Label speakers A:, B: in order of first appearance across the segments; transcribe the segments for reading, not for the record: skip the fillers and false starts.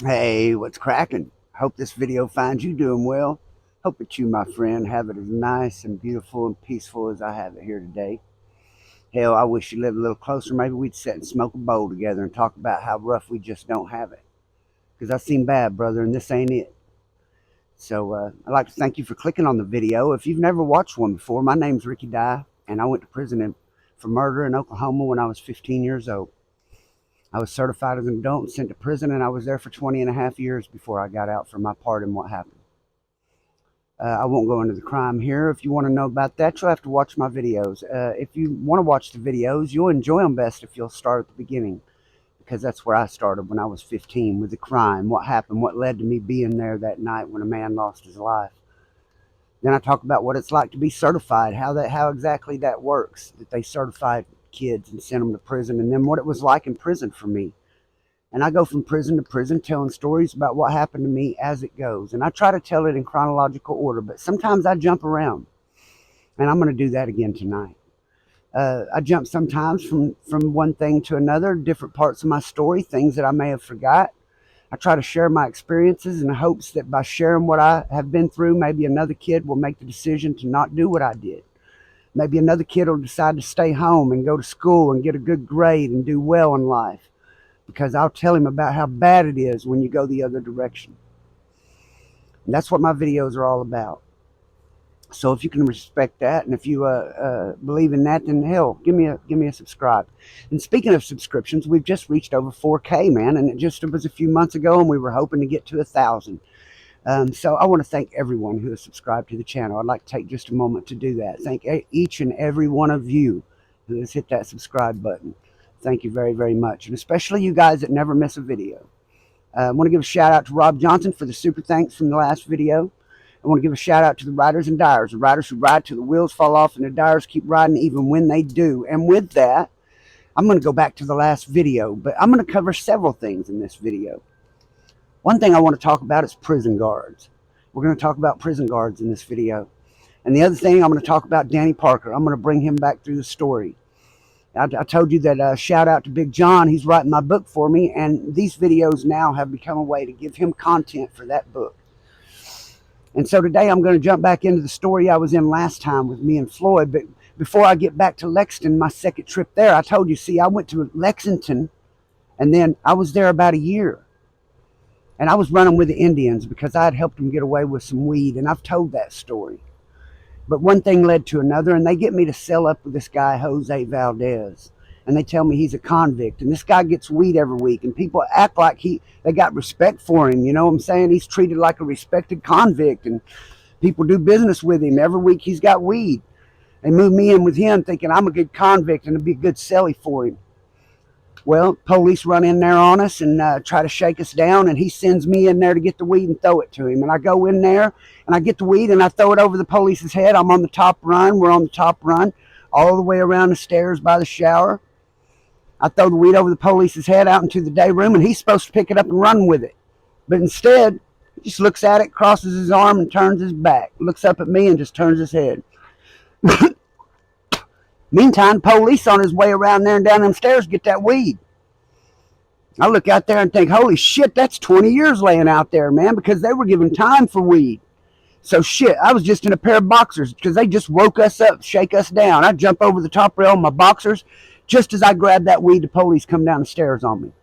A: Hey, what's cracking? Hope this video finds you doing well. Hope that you, my friend, have it as nice and beautiful and peaceful as I have it here today. Hell, I wish you lived a little closer. Maybe we'd sit and smoke a bowl together and talk about how rough we just don't have it. Because I seen bad, brother, and this ain't it. So I'd like to thank you for clicking on the video. If you've never watched one before, my name's Ricky Dye, and I went to prison for murder in Oklahoma when I was 15 years old. I was certified as an adult and sent to prison, and I was there for 20 and a half years before I got out for my part in what happened. I won't go into the crime here. If you want to know about that, you'll have to watch my videos. If you want to watch the videos, you'll enjoy them best if you'll start at the beginning, because that's where I started when I was 15 with the crime, what happened, what led to me being there that night when a man lost his life. Then I talk about what it's like to be certified, how exactly that works, that they certified kids and sent them to prison, and then what it was like in prison for me. And I go from prison to prison telling stories about what happened to me as it goes. And I try to tell it in chronological order, but sometimes I jump around. And I'm going to do that again tonight. I jump sometimes from one thing to another, different parts of my story, things that I may have forgot. I try to share my experiences in the hopes that by sharing what I have been through, maybe another kid will make the decision to not do what I did. Maybe another kid will decide to stay home and go to school and get a good grade and do well in life, because I'll tell him about how bad it is when you go the other direction. And that's what my videos are all about. So if you can respect that, and if you believe in that, then hell, give me a subscribe. And speaking of subscriptions, we've just reached over 4K, man, and it was a few months ago, and we were hoping to get to 1,000. So I want to thank everyone who has subscribed to the channel. I'd like to take just a moment to do that. Thank each and every one of you who has hit that subscribe button. Thank you very, very much. And especially you guys that never miss a video. I want to give a shout out to Rob Johnson for the super thanks from the last video. I want to give a shout out to the riders and dyers, the riders who ride till the wheels fall off, and the dyers keep riding even when they do. And with that, I'm going to go back to the last video, but I'm going to cover several things in this video. One thing I want to talk about is prison guards. We're going to talk about prison guards in this video. And the other thing, I'm going to talk about Danny Parker. I'm going to bring him back through the story. I told you that shout out to Big John. He's writing my book for me, and these videos now have become a way to give him content for that book. And so today I'm going to jump back into the story I was in last time with me and Floyd. But before I get back to Lexington, my second trip there, I told you, see, I went to Lexington, and then I was there about a year. And I was running with the Indians because I had helped them get away with some weed, and I've told that story. But one thing led to another, and they get me to sell up with this guy, Jose Valdez. And they tell me he's a convict, and this guy gets weed every week, and people act like they got respect for him. You know what I'm saying? He's treated like a respected convict, and people do business with him. Every week he's got weed. They move me in with him thinking I'm a good convict and it'd be a good celly for him. Well, police run in there on us and try to shake us down, and he sends me in there to get the weed and throw it to him. And I go in there, and I get the weed, and I throw it over the police's head. I'm on the top run. We're on the top run all the way around the stairs by the shower. I throw the weed over the police's head out into the day room, and he's supposed to pick it up and run with it. But instead, he just looks at it, crosses his arm, and turns his back. Looks up at me and just turns his head. Meantime, police on his way around there and down them stairs get that weed. I look out there and think, holy shit, that's 20 years laying out there, man, because they were given time for weed. So shit, I was just in a pair of boxers because they just woke us up, shake us down. I jump over the top rail in my boxers. Just as I grab that weed, the police come down the stairs on me.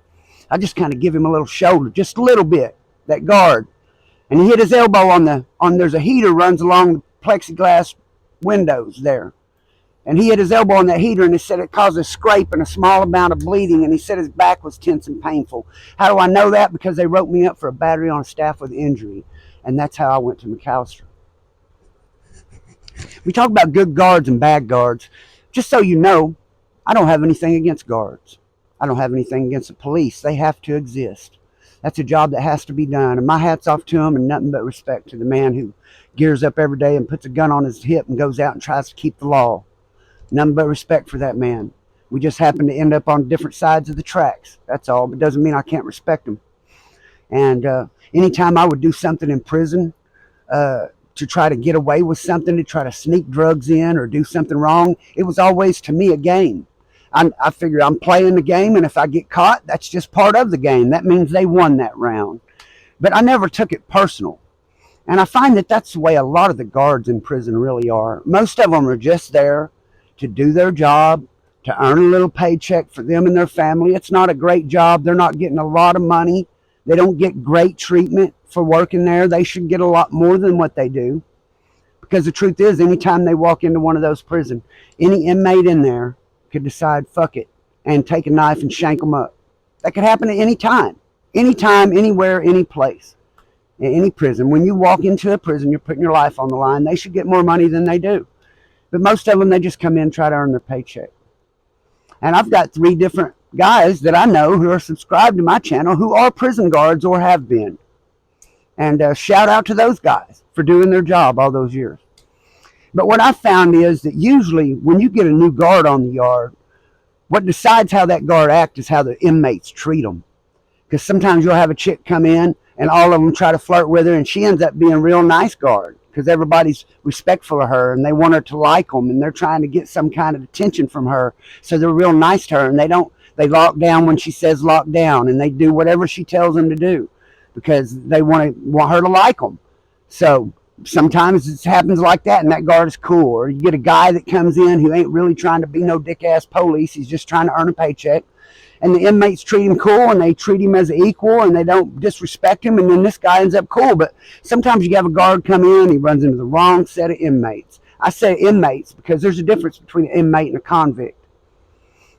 A: I just kind of give him a little shoulder, just a little bit, that guard. And he hit his elbow there's a heater runs along the plexiglass windows there. And he hit his elbow on that heater, and he said it caused a scrape and a small amount of bleeding, and he said his back was tense and painful. How do I know that? Because they wrote me up for a battery on staff with injury, and that's how I went to McAllister. We talk about good guards and bad guards. Just so you know, I don't have anything against guards. I don't have anything against the police. They have to exist. That's a job that has to be done, and my hat's off to them, and nothing but respect to the man who gears up every day and puts a gun on his hip and goes out and tries to keep the law. Nothing but respect for that man. We just happen to end up on different sides of the tracks. That's all. But it doesn't mean I can't respect him. And anytime I would do something in prison to try to get away with something, to try to sneak drugs in or do something wrong, it was always, to me, a game. I figure I'm playing the game, and if I get caught, that's just part of the game. That means they won that round. But I never took it personal. And I find that that's the way a lot of the guards in prison really are. Most of them are just there to do their job, to earn a little paycheck for them and their family. It's not a great job. They're not getting a lot of money. They don't get great treatment for working there. They should get a lot more than what they do. Because the truth is, anytime they walk into one of those prisons, any inmate in there could decide, fuck it, and take a knife and shank them up. That could happen at any time. Anytime, anywhere, any place. In any prison. When you walk into a prison, you're putting your life on the line. They should get more money than they do. But most of them, they just come in and try to earn their paycheck. And I've got 3 different guys that I know who are subscribed to my channel who are prison guards or have been. And shout out to those guys for doing their job all those years. But what I found is that usually when you get a new guard on the yard, what decides how that guard acts is how the inmates treat them. Because sometimes you'll have a chick come in and all of them try to flirt with her, and she ends up being a real nice guard because everybody's respectful of her and they want her to like them, and they're trying to get some kind of attention from her, so they're real nice to her, and they lock down when she says lock down, and they do whatever she tells them to do because they want her to like them. So sometimes it happens like that, and that guard is cool. Or you get a guy that comes in who ain't really trying to be no dick-ass police. He's just trying to earn a paycheck. And the inmates treat him cool, and they treat him as an equal, and they don't disrespect him, and then this guy ends up cool. But sometimes you have a guard come in, he runs into the wrong set of inmates. I say inmates because there's a difference between an inmate and a convict.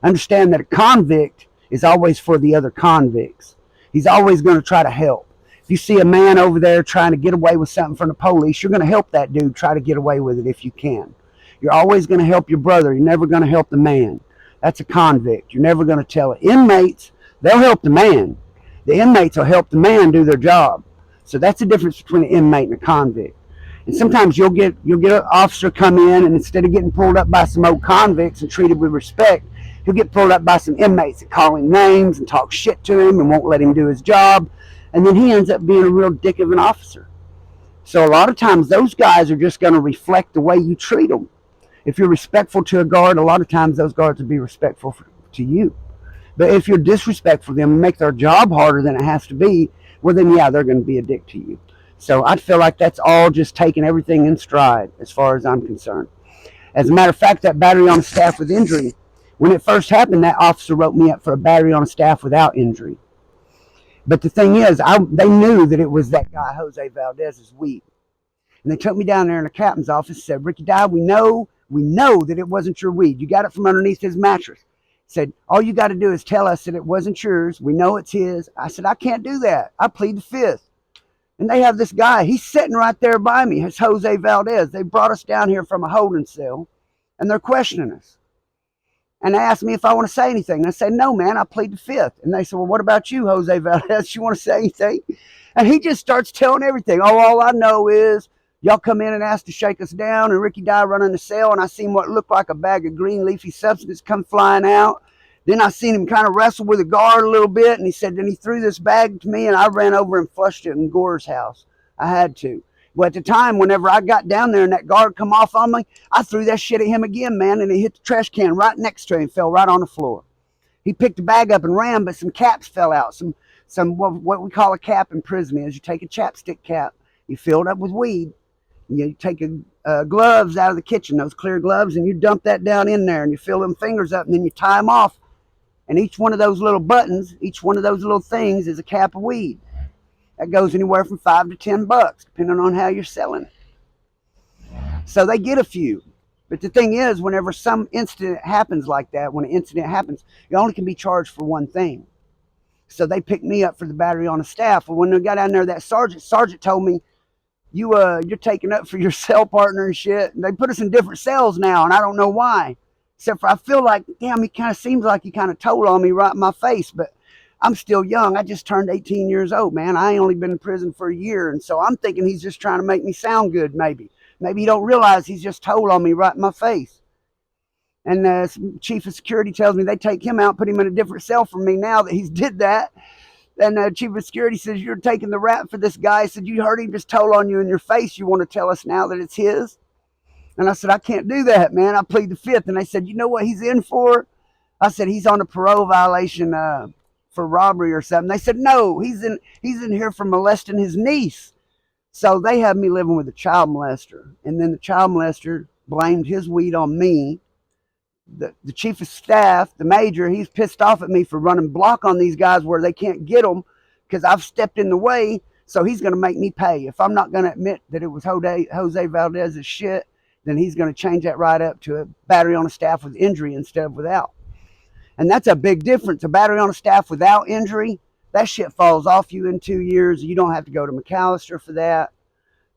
A: Understand that a convict is always for the other convicts. He's always going to try to help. If you see a man over there trying to get away with something from the police, you're going to help that dude try to get away with it if you can. You're always going to help your brother. You're never going to help the man. That's a convict. You're never going to tell it. Inmates, they'll help the man. The inmates will help the man do their job. So that's the difference between an inmate and a convict. And sometimes you'll get an officer come in, and instead of getting pulled up by some old convicts and treated with respect, he'll get pulled up by some inmates that call him names and talk shit to him and won't let him do his job. And then he ends up being a real dick of an officer. So a lot of times those guys are just going to reflect the way you treat them. If you're respectful to a guard, a lot of times those guards will be respectful to you. But if you're disrespectful to them and make their job harder than it has to be, well then yeah, they're going to be a dick to you. So I feel like that's all just taking everything in stride as far as I'm concerned. As a matter of fact, that battery on a staff with injury, when it first happened, that officer wrote me up for a battery on a staff without injury. But the thing is, they knew that it was that guy, Jose Valdez's weed. And they took me down there in the captain's office and said, Ricky Dye, we know that it wasn't your weed. You got it from underneath his mattress. Said, all you got to do is tell us that it wasn't yours. We know it's his. I said, I can't do that. I plead the fifth. And they have this guy. He's sitting right there by me. It's Jose Valdez. They brought us down here from a holding cell, and they're questioning us. And they asked me if I want to say anything. And I said, no, man, I plead the fifth. And they said, well, what about you, Jose Valdez? You want to say anything? And he just starts telling everything. Oh, all I know is y'all come in and ask to shake us down, and Ricky Dye run in the cell, and I seen what looked like a bag of green leafy substance come flying out. Then I seen him kind of wrestle with a guard a little bit, and he said, then he threw this bag to me, and I ran over and flushed it in Gore's house. I had to. Well, at the time, whenever I got down there and that guard come off on me, I threw that shit at him again, man, and he hit the trash can right next to him, fell right on the floor. He picked the bag up and ran, but some caps fell out. Some what we call a cap in prison is you take a chapstick cap, you fill it up with weed, and you take gloves out of the kitchen, those clear gloves, and you dump that down in there, and you fill them fingers up, and then you tie them off. And each one of those little buttons, each one of those little things is a cap of weed. That goes anywhere from $5 to $10, depending on how you're selling it. So they get a few. But the thing is, whenever some incident happens like that, when an incident happens, you only can be charged for one thing. So they picked me up for the battery on the staff. Well, when they got down there, that sergeant told me, you're taking up for your cell partner and shit. And they put us in different cells now, and I don't know why. Except for I feel like, damn, he kind of seems like he kind of told on me right in my face. But I'm still young. I just turned 18 years old, man. I ain't only been in prison for a year. And so I'm thinking he's just trying to make me sound good, maybe. Maybe he don't realize he's just told on me right in my face. And the chief of security tells me they take him out, put him in a different cell from me now that he's did that. And the chief of security says, you're taking the rap for this guy. He said, you heard him just told on you in your face. You want to tell us now that it's his? And I said, I can't do that, man. I plead the fifth. And they said, you know what he's in for? I said, he's on a parole violation for robbery or something. They said, no, he's in here for molesting his niece. So they had me living with a child molester. And then the child molester blamed his weed on me. The chief of staff, the major, he's pissed off at me for running block on these guys where they can't get them because I've stepped in the way. So he's going to make me pay. If I'm not going to admit that it was Jose Valdez's shit, then he's going to change that right up to a battery on a staff with injury instead of without. And that's a big difference. A battery on a staff without injury, that shit falls off you in 2 years. You don't have to go to McAllister for that.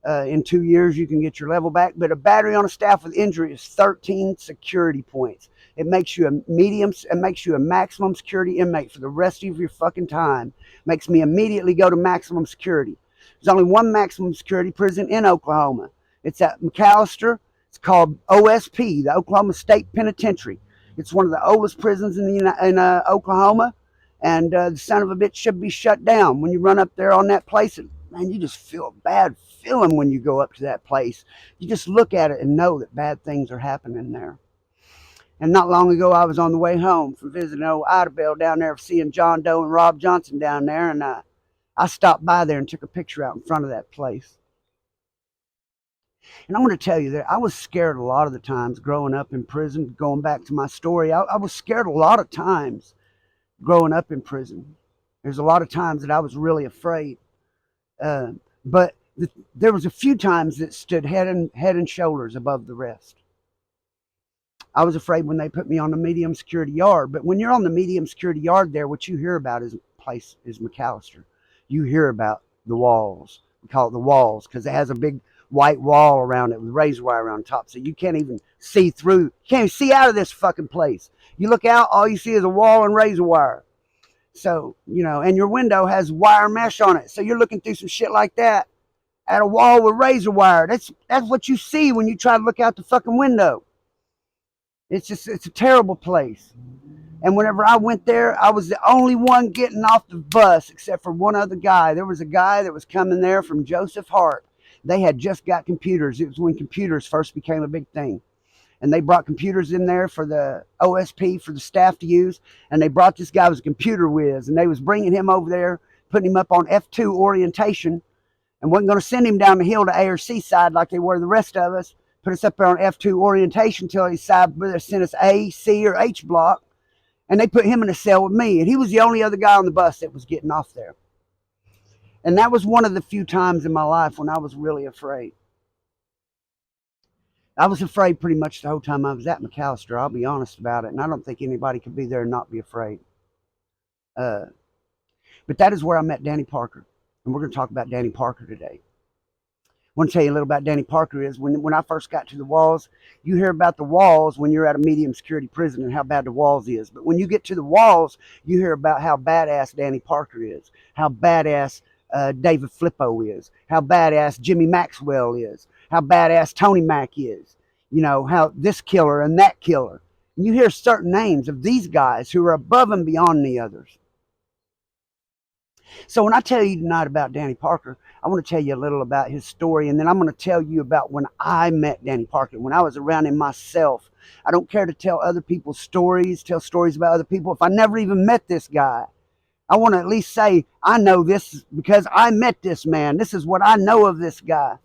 A: In 2 years, you can get your level back. But a battery on a staff with injury is 13 security points. It makes you a maximum security inmate for the rest of your fucking time. Makes me immediately go to maximum security. There's only one maximum security prison in Oklahoma. It's at McAllister. It's called OSP, the Oklahoma State Penitentiary. It's one of the oldest prisons in Oklahoma. And the son of a bitch should be shut down. When you run up there on that place, man, you just feel a bad feeling when you go up to that place. You just look at it and know that bad things are happening there. And not long ago, I was on the way home from visiting old Idabel down there, seeing John Doe and Rob Johnson down there, and I stopped by there and took a picture out in front of that place. And I'm going to tell you that I was scared a lot of the times growing up in prison. Going back to my story, I was scared a lot of times growing up in prison. There's a lot of times that I was really afraid. But there was a few times that stood head and shoulders above the rest. I was afraid when they put me on the medium security yard. But when you're on the medium security yard there, what you hear about is McAllister. You hear about the walls. We call it the walls because it has a big white wall around it with razor wire around top. So you can't even see through. You can't even see out of this fucking place. You look out, all you see is a wall and razor wire. So, and your window has wire mesh on it. So you're looking through some shit like that at a wall with razor wire. That's what you see when you try to look out the fucking window. It's a terrible place. And whenever I went there, I was the only one getting off the bus except for one other guy. There was a guy that was coming there from Joseph Hart. They had just got computers. It was when computers first became a big thing. And they brought computers in there for the OSP, for the staff to use. And they brought this guy who was a computer whiz. And they was bringing him over there, putting him up on F2 orientation. And wasn't going to send him down the hill to A or C side like they were the rest of us. Put us up there on F2 orientation until he decided whether to send us A, C, or H block. And they put him in a cell with me. And he was the only other guy on the bus that was getting off there. And that was one of the few times in my life when I was really afraid. I was afraid pretty much the whole time I was at McAllister. I'll be honest about it. And I don't think anybody could be there and not be afraid. But that is where I met Danny Parker. And we're going to talk about Danny Parker today. I want to tell you a little about Danny Parker is when I first got to the walls, you hear about the walls when you're at a medium security prison and how bad the walls is. But when you get to the walls, you hear about how badass Danny Parker is, how badass David Flippo is, how badass Jimmy Maxwell is, how badass Tony Mack is, how this killer and that killer. And you hear certain names of these guys who are above and beyond the others. So when I tell you tonight about Danny Parker, I want to tell you a little about his story, and then I'm going to tell you about when I met Danny Parker, when I was around him myself. I don't care to tell other people's stories, tell stories about other people. If I never even met this guy, I want to at least say, I know this because I met this man. This is what I know of this guy.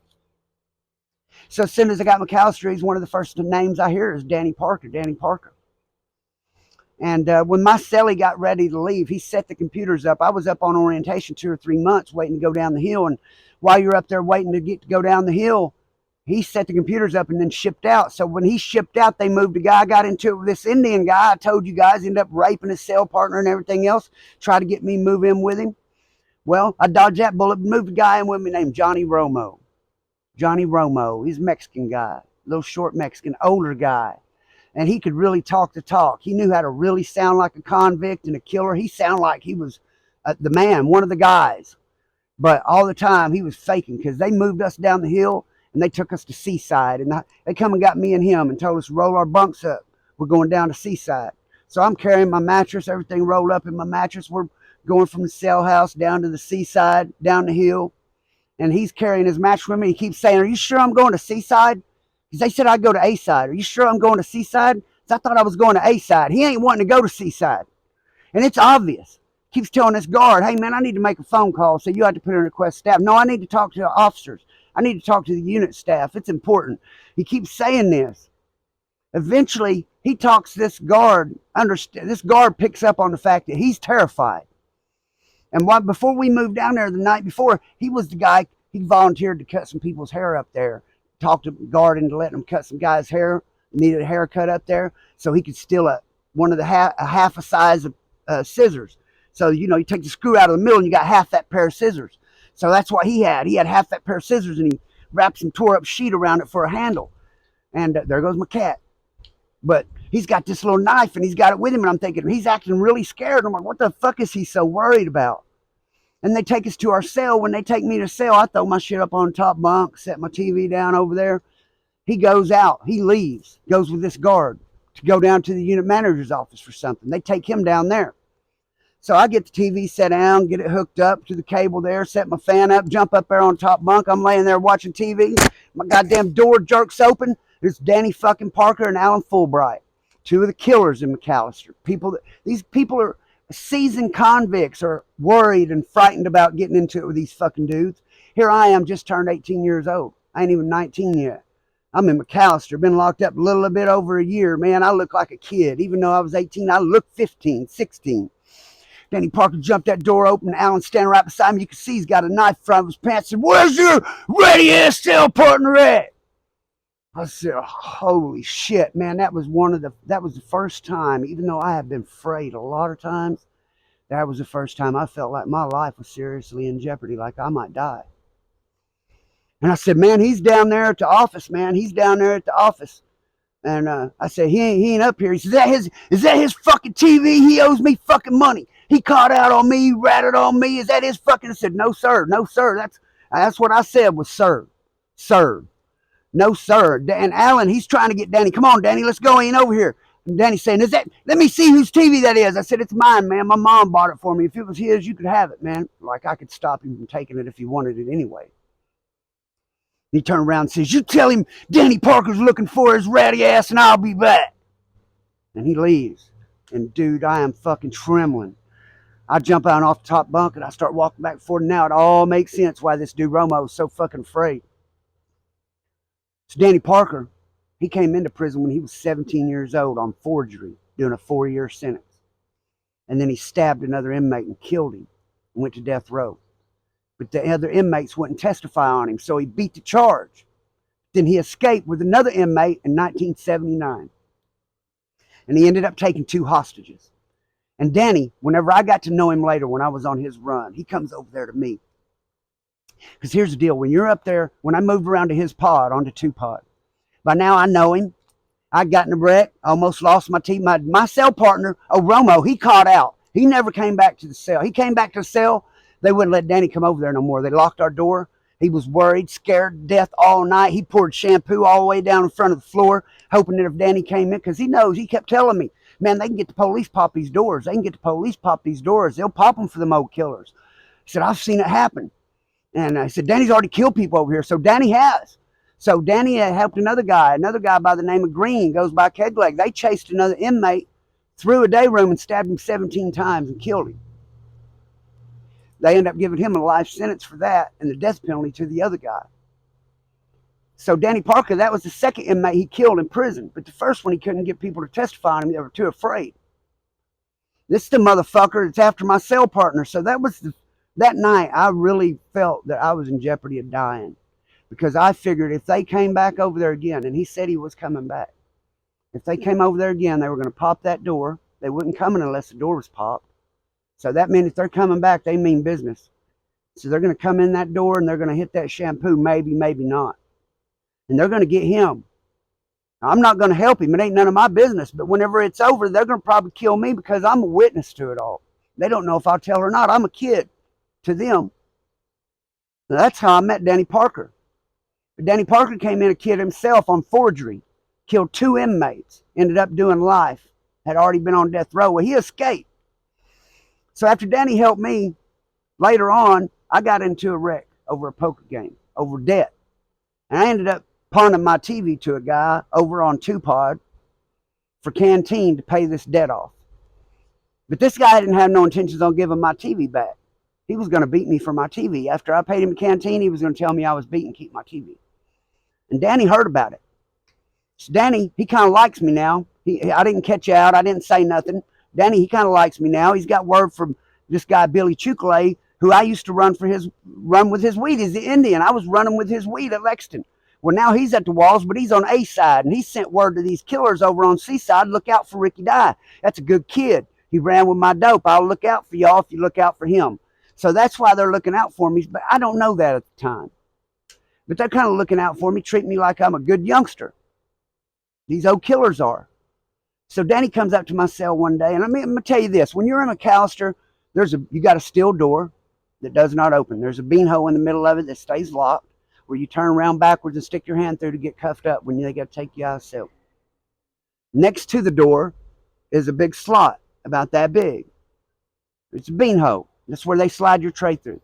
A: So as soon as I got McAllister, he's one of the first names I hear is Danny Parker, Danny Parker. And when my cellie got ready to leave, he set the computers up. I was up on orientation 2 or 3 months waiting to go down the hill. And while you're up there waiting to go down the hill, he set the computers up and then shipped out. So when he shipped out, they moved a guy. I got into it with this Indian guy. I told you guys, ended up raping his cell partner and everything else. Tried to get me to move in with him. Well, I dodged that bullet, moved a guy in with me named Johnny Romo. Johnny Romo. He's a Mexican guy, little short Mexican, older guy. And he could really talk the talk. He knew how to really sound like a convict and a killer. He sounded like he was the man, one of the guys. But all the time he was faking because they moved us down the hill and they took us to Seaside. And they come and got me and him and told us to roll our bunks up. We're going down to Seaside. So I'm carrying my mattress, everything rolled up in my mattress. We're going from the cell house down to the Seaside, down the hill. And he's carrying his mattress with me. He keeps saying, "Are you sure I'm going to Seaside?" Because they said I'd go to A-side. "Are you sure I'm going to Seaside?" So I thought I was going to A-side. He ain't wanting to go to Seaside. And it's obvious. Keeps telling this guard, hey man, I need to make a phone call, so you have to put in a request staff. No, I need to talk to the officers. I need to talk to the unit staff. It's important. He keeps saying this. Eventually, he talks this guard. This guard picks up on the fact that he's terrified. And before we moved down there the night before, he was the guy, he volunteered to cut some people's hair up there. Talked to the guard into letting him cut some guy's hair. Needed a haircut up there so he could steal half a size of scissors. So, you take the screw out of the middle and you got half that pair of scissors. So that's what he had. He had half that pair of scissors and he wrapped some tore up sheet around it for a handle. And there goes my cat. But he's got this little knife and he's got it with him. And I'm thinking, he's acting really scared. I'm like, what the fuck is he so worried about? And they take us to our cell. When they take me to cell, I throw my shit up on the top bunk, set my TV down over there. He goes out. He leaves. Goes with this guard to go down to the unit manager's office for something. They take him down there. So I get the TV set down, get it hooked up to the cable there, set my fan up, jump up there on top bunk. I'm laying there watching TV. My goddamn door jerks open. There's Danny fucking Parker and Alan Fulbright, two of the killers in McAllister. These people are seasoned convicts, are worried and frightened about getting into it with these fucking dudes. Here I am, just turned 18 years old. I ain't even 19 yet. I'm in McAllister, been locked up a little bit over a year. Man, I look like a kid. Even though I was 18, I look 15, 16. Danny Parker jumped that door open. Alan's standing right beside me. You can see he's got a knife in front of his pants. Said, where's your ready-ass cell partner at? I said, holy shit, man. That was the first time, even though I have been afraid a lot of times, that was the first time I felt like my life was seriously in jeopardy, like I might die. And I said, man, he's down there at the office, man. He's down there at the office. And I said, he ain't up here. He said, is that his fucking TV? He owes me fucking money. He caught out on me, he ratted on me. Is that his fucking? I said, no, sir. No, sir. That's what I said was sir. Sir. No, sir. And Alan, he's trying to get Danny. Come on, Danny, let's go in over here. And Danny's saying, let me see whose TV that is. I said, it's mine, man. My mom bought it for me. If it was his, you could have it, man. Like I could stop him from taking it if he wanted it anyway. He turned around and says, you tell him Danny Parker's looking for his ratty ass and I'll be back. And he leaves. And dude, I am fucking trembling. I jump out off the top bunk and I start walking back and forth. Now it all makes sense why this dude Romo was so fucking afraid. So Danny Parker, he came into prison when he was 17 years old on forgery, doing a 4-year sentence. And then he stabbed another inmate and killed him and went to death row. But the other inmates wouldn't testify on him, so he beat the charge. Then he escaped with another inmate in 1979. And he ended up taking 2 hostages. And Danny, whenever I got to know him later when I was on his run, he comes over there to me. Because here's the deal. When you're up there, when I moved around to his pod, onto 2 pod, by now I know him. I got in a wreck, almost lost my teeth. My cell partner, Romo, he caught out. He never came back to the cell. He came back to the cell. They wouldn't let Danny come over there no more. They locked our door. He was worried, scared to death all night. He poured shampoo all the way down in front of the floor, hoping that if Danny came in, because he knows, he kept telling me, man, they can get the police pop these doors. They can get the police pop these doors. They'll pop them for them old killers. He said, I've seen it happen. And I said, Danny's already killed people over here. So Danny has. So Danny helped another guy by the name of Green, goes by Kegleg. They chased another inmate through a day room and stabbed him 17 times and killed him. They ended up giving him a life sentence for that and the death penalty to the other guy. So Danny Parker, that was the second inmate he killed in prison. But the first one, he couldn't get people to testify on him. They were too afraid. This is the motherfucker that's after my cell partner. So that night, I really felt that I was in jeopardy of dying. Because I figured if they came back over there again, and he said he was coming back. If they came over there again, they were going to pop that door. They wouldn't come in unless the door was popped. So that meant if they're coming back, they mean business. So they're going to come in that door and they're going to hit that shampoo, maybe, maybe not. And they're going to get him. Now, I'm not going to help him. It ain't none of my business. But whenever it's over, they're going to probably kill me because I'm a witness to it all. They don't know if I'll tell or not. I'm a kid to them. Now, that's how I met Danny Parker. But Danny Parker came in a kid himself on forgery, killed 2 inmates, ended up doing life, had already been on death row. Well, he escaped. So after Danny helped me, later on, I got into a wreck over a poker game, over debt. And I ended up pawning my TV to a guy over on 2pod for canteen to pay this debt off. But this guy didn't have no intentions on giving my TV back. He was going to beat me for my TV. After I paid him a canteen, he was going to tell me I was beaten, keep my TV. And Danny heard about it. So Danny, he kind of likes me now. I didn't catch out. I didn't say nothing. Danny, he kind of likes me now. He's got word from this guy, Billy Chukale, who I used to run with his weed. He's the Indian. I was running with his weed at Lexington. Well, now he's at the walls, but he's on A side, and he sent word to these killers over on C side, look out for Ricky Dye. That's a good kid. He ran with my dope. I'll look out for y'all if you look out for him. So that's why they're looking out for me, but I don't know that at the time. But they're kind of looking out for me, treat me like I'm a good youngster. These old killers are. So Danny comes up to my cell one day, and I'm going to tell you this. When you're in McAllister, you got a steel door that does not open. There's a bean hole in the middle of it that stays locked, where you turn around backwards and stick your hand through to get cuffed up when they got to take you out of the cell. Next to the door is a big slot, about that big. It's a bean hole. That's where they slide your tray through.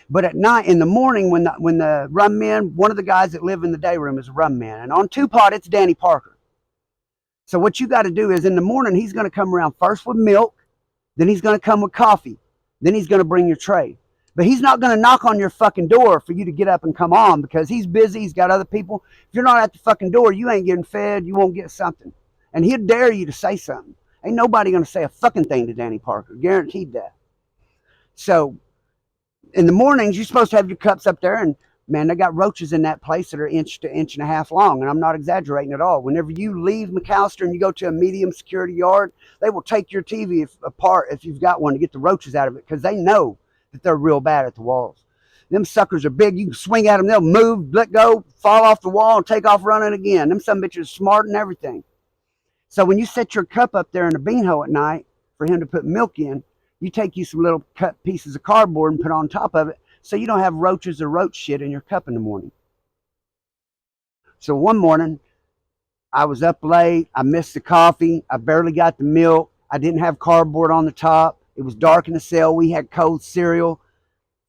A: But at night, in the morning, when the rum men, one of the guys that live in the day room is a rum man. And on two-pot, it's Danny Parker. So what you got to do is in the morning, he's going to come around first with milk. Then he's going to come with coffee. Then he's going to bring your tray. But he's not going to knock on your fucking door for you to get up and come on because he's busy. He's got other people. If you're not at the fucking door, you ain't getting fed. You won't get something. And he'll dare you to say something. Ain't nobody going to say a fucking thing to Danny Parker. Guaranteed that. So in the mornings, you're supposed to have your cups up there. And, man, they got roaches in that place that are inch to inch and a half long. And I'm not exaggerating at all. Whenever you leave McAllister and you go to a medium security yard, they will take your TV apart if you've got one to get the roaches out of it because they know that they're real bad at the walls. Them suckers are big. You can swing at them. They'll move, let go, fall off the wall, and take off running again. Them some bitches are smart and everything. So when you set your cup up there in the bean hole at night for him to put milk in, you take you some little cut pieces of cardboard and put on top of it so you don't have roaches or roach shit in your cup in the morning. So one morning, I was up late. I missed the coffee. I barely got the milk. I didn't have cardboard on the top. It was dark in the cell. We had cold cereal.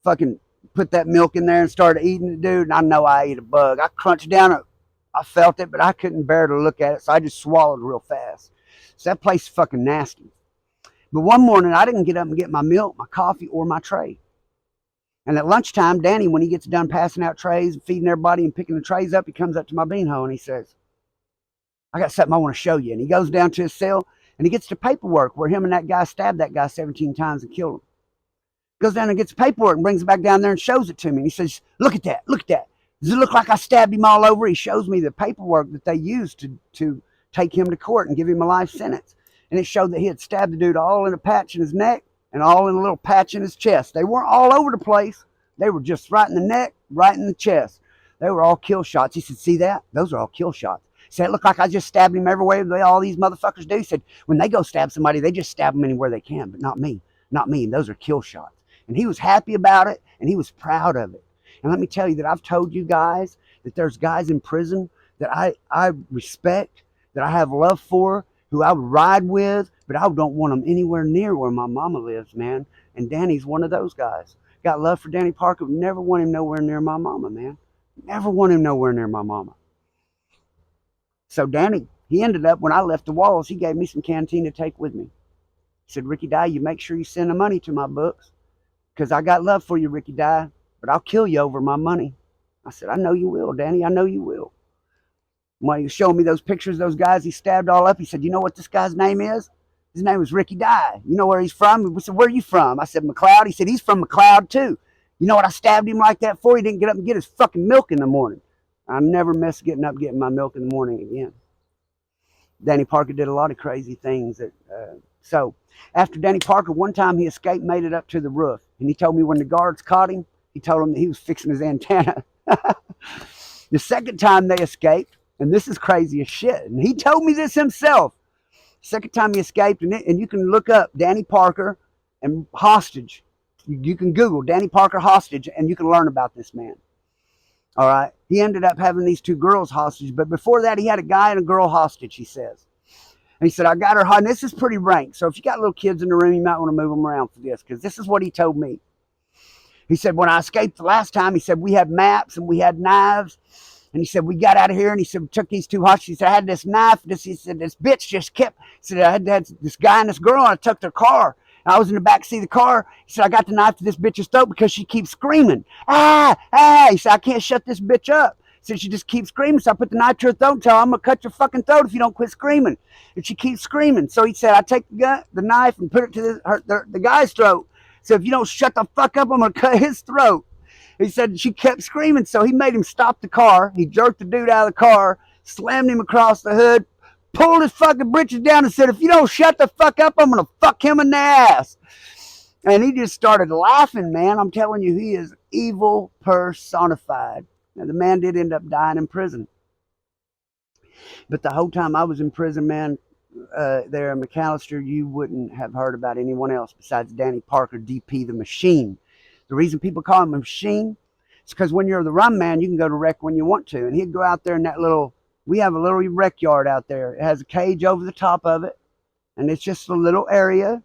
A: Fucking put that milk in there and started eating it, dude. And I know I ate a bug. I crunched down it. I felt it, but I couldn't bear to look at it, so I just swallowed real fast. So that place is fucking nasty. But one morning, I didn't get up and get my milk, my coffee, or my tray. And at lunchtime, Danny, when he gets done passing out trays and feeding everybody and picking the trays up, he comes up to my bean hole and he says, I got something I want to show you. And he goes down to his cell and he gets the paperwork where him and that guy stabbed that guy 17 times and killed him. Goes down and gets the paperwork and brings it back down there and shows it to me. And he says, look at that, look at that. Does it look like I stabbed him all over? He shows me the paperwork that they used to take him to court and give him a life sentence. And it showed that he had stabbed the dude all in a patch in his neck and all in a little patch in his chest. They weren't all over the place. They were just right in the neck, right in the chest. They were all kill shots. He said, see that? Those are all kill shots. He said, it looked like I just stabbed him everywhere all these motherfuckers do. He said, when they go stab somebody, they just stab them anywhere they can, but not me. Not me. And those are kill shots. And he was happy about it, and he was proud of it. And let me tell you that I've told you guys that there's guys in prison that I respect, that I have love for, who I would ride with, but I don't want them anywhere near where my mama lives, man. And Danny's one of those guys. Got love for Danny Parker, never want him nowhere near my mama, man. Never want him nowhere near my mama. So Danny, he ended up, when I left the walls, he gave me some canteen to take with me. He said, Ricky Dye, you make sure you send the money to my books, because I got love for you, Ricky Dye, but I'll kill you over my money. I said, I know you will, Danny. I know you will. When he was showing me those pictures of those guys he stabbed all up, he said, you know what this guy's name is? His name was Ricky Dye. You know where he's from? We said, where are you from? I said, McLeod. He said, he's from McLeod too. You know what I stabbed him like that for? He didn't get up and get his fucking milk in the morning. I never missed getting up getting my milk in the morning again. Danny Parker did a lot of crazy things. So after Danny Parker, one time he escaped, made it up to the roof. And he told me when the guards caught him, he told them that he was fixing his antenna. The second time they escaped, and this is crazy as shit, and he told me this himself. Second time he escaped, and you can look up Danny Parker and hostage. You can Google Danny Parker hostage, and you can learn about this man. All right. He ended up having these two girls hostage, but before that, he had a guy and a girl hostage, he says. And he said, I got her hostage. And this is pretty rank. So if you got little kids in the room, you might want to move them around for this, because this is what he told me. He said, when I escaped the last time, he said, we had maps and we had knives And he said, we got out of here, and he said, we took these two hostages. He said, I had this knife. He said, this bitch just kept, he said, I had this guy and this girl, and I took their car. And I was in the back seat of the car. He said, I got the knife to this bitch's throat because she keeps screaming. Ah, ah. He said, I can't shut this bitch up. He said, she just keeps screaming. So I put the knife to her throat and tell her, I'm going to cut your fucking throat if you don't quit screaming. And she keeps screaming. So he said, I take the knife and put it to the guy's throat. So if you don't shut the fuck up, I'm going to cut his throat. He said she kept screaming, so he made him stop the car. He jerked the dude out of the car, slammed him across the hood, pulled his fucking britches down and said, if you don't shut the fuck up, I'm going to fuck him in the ass. And he just started laughing, man. I'm telling you, he is evil personified. Now, the man did end up dying in prison. But the whole time I was in prison, man, there in McAllister, you wouldn't have heard about anyone else besides Danny Parker, DP the Machine. The reason people call him a machine is because when you're the rum man, you can go to wreck when you want to. And he'd go out there in that we have a little wreck yard out there. It has a cage over the top of it. And it's just a little area,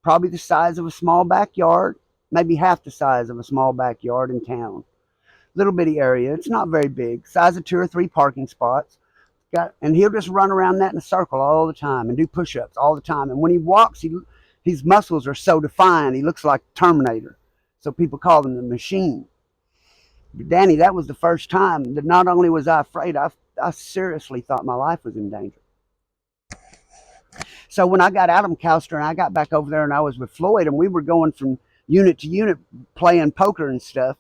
A: probably the size of a small backyard, maybe half the size of a small backyard in town. Little bitty area. It's not very big. Size of 2 or 3 parking spots. And he'll just run around that in a circle all the time and do push-ups all the time. And when he walks, his muscles are so defined, he looks like Terminator. So people call him the Machine. But Danny, that was the first time that not only was I afraid, I seriously thought my life was in danger. So when I got out of McAllister and I got back over there and I was with Floyd and we were going from unit to unit playing poker and stuff.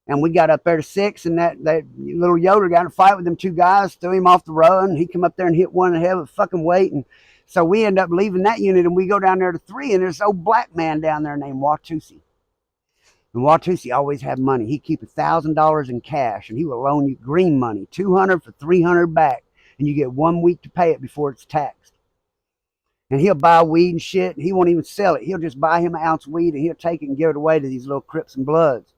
A: And we got up there to 6 and that little Yoder got in a fight with them 2 guys, threw him off the run. He come up there and hit one in the head with fucking weight. And so we end up leaving that unit and we go down there to 3 and there's this old black man down there named Watusi. And Watusi always had money. He'd keep $1,000 in cash and he would loan you green money, $200 for $300 back. And you get 1 week to pay it before it's taxed. And he'll buy weed and shit and he won't even sell it. He'll just buy him an ounce of weed and he'll take it and give it away to these little Crips and Bloods.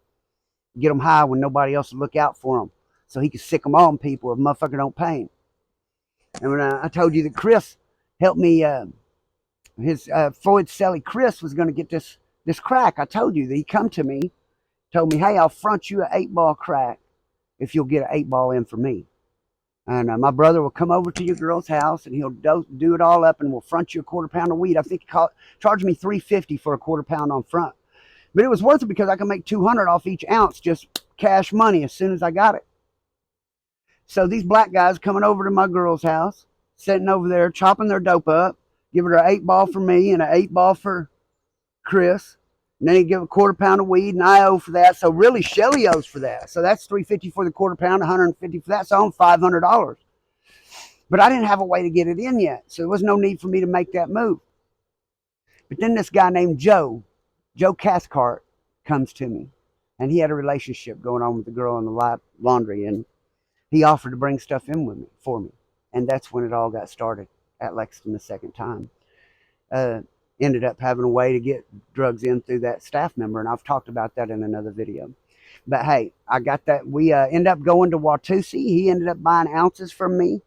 A: Get them high when nobody else will look out for them. So he can sick them on people if motherfucker don't pay him. And when I told you that Chris helped me, Floyd's celly Chris was going to get this crack. I told you that he come to me, told me, hey, I'll front you an 8-ball crack if you'll get an 8-ball in for me. And my brother will come over to your girl's house and he'll do it all up and we'll front you a quarter pound of weed. I think he charged me $3.50 for a quarter pound on front. But it was worth it because I can make $200 off each ounce, just cash money as soon as I got it. So these black guys coming over to my girl's house, sitting over there, chopping their dope up, giving her an 8-ball for me and an 8-ball for Chris. And then he give a quarter pound of weed and I owe for that. So really Shelly owes for that. So that's $3.50 for the quarter pound, $150 for that. So I'm $500. But I didn't have a way to get it in yet. So there was no need for me to make that move. But then this guy named Joe Cathcart comes to me and he had a relationship going on with the girl in the laundry and he offered to bring stuff in with me for me. And that's when it all got started at Lexington the second time. Ended up having a way to get drugs in through that staff member. And I've talked about that in another video. But hey, I got that. We ended up going to Watusi. He ended up buying ounces from me.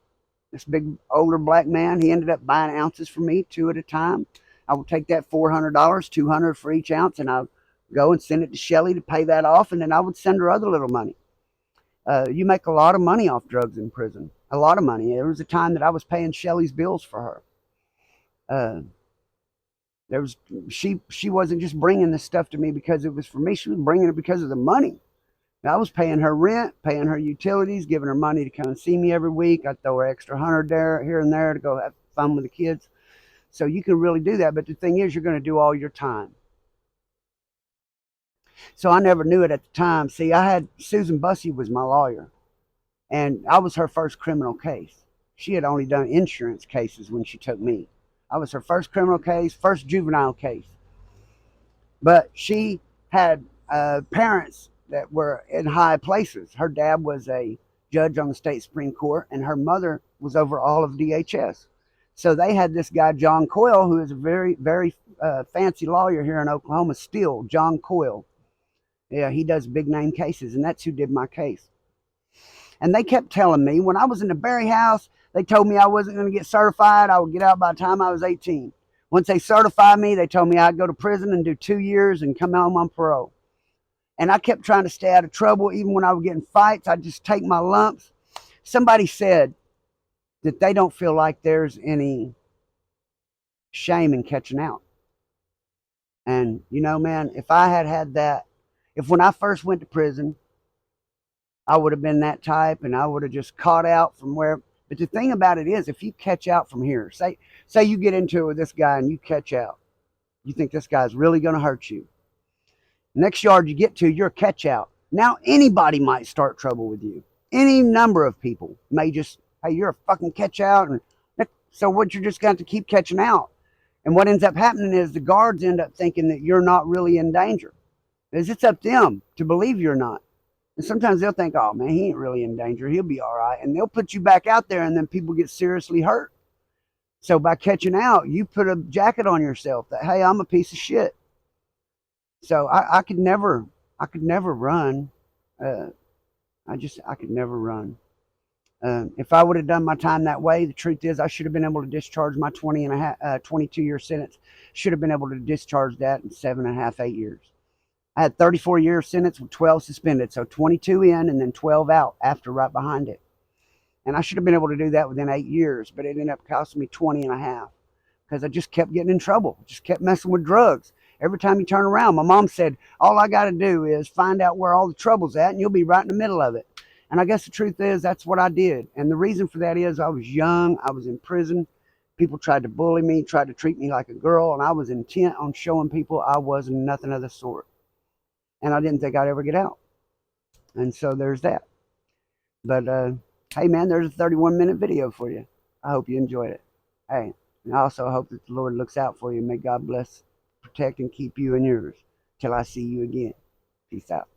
A: This big older black man, he ended up buying ounces from me 2 at a time. I would take that $400, $200 for each ounce, and I would go and send it to Shelly to pay that off, and then I would send her other little money. You make a lot of money off drugs in prison. A lot of money. There was a time that I was paying Shelly's bills for her. She wasn't just bringing this stuff to me because it was for me. She was bringing it because of the money. I was paying her rent, paying her utilities, giving her money to come and see me every week. I'd throw her extra $100 there, here and there to go have fun with the kids. So you can really do that. But the thing is, you're going to do all your time. So I never knew it at the time. See, I had Susan Bussey was my lawyer. And I was her first criminal case. She had only done insurance cases when she took me. I was her first criminal case, first juvenile case. But she had parents that were in high places. Her dad was a judge on the state Supreme Court, and her mother was over all of DHS. So they had this guy, John Coyle, who is a very, very fancy lawyer here in Oklahoma still, John Coyle. Yeah, he does big name cases, and that's who did my case. And they kept telling me, when I was in the Berry House, they told me I wasn't going to get certified. I would get out by the time I was 18. Once they certified me, they told me I'd go to prison and do 2 years and come home on parole. And I kept trying to stay out of trouble. Even when I was getting fights, I'd just take my lumps. Somebody said that they don't feel like there's any shame in catching out. And, you know, man, if I had had that, if when I first went to prison, I would have been that type and I would have just caught out from where. But the thing about it is, if you catch out from here, say you get into it with this guy and you catch out, you think this guy's really going to hurt you. Next yard you get to, you're a catch out. Now anybody might start trouble with you. Any number of people may just, hey, you're a fucking catch out. And so what, you're just going to keep catching out. And what ends up happening is the guards end up thinking that you're not really in danger. Because it's up to them to believe you're not. And sometimes they'll think, oh man, he ain't really in danger. He'll be all right. And they'll put you back out there and then people get seriously hurt. So by catching out, you put a jacket on yourself that, hey, I'm a piece of shit. So I could never run. I could never run. If I would have done my time that way, the truth is I should have been able to discharge my 22-year sentence. Should have been able to discharge that in 7.5, 8 years. I had 34-year sentence with 12 suspended, so 22 in and then 12 out after, right behind it. And I should have been able to do that within 8 years, but it ended up costing me 20.5 because I just kept getting in trouble, just kept messing with drugs. Every time you turn around, my mom said, all I got to do is find out where all the trouble's at and you'll be right in the middle of it. And I guess the truth is that's what I did. And the reason for that is I was young, I was in prison. People tried to bully me, tried to treat me like a girl, and I was intent on showing people I was nothing of the sort. And I didn't think I'd ever get out. And so there's that. But hey man, there's a 31-minute video for you. I hope you enjoyed it. Hey, and I also hope that the Lord looks out for you. May God bless, protect, and keep you and yours till I see you again. Peace out.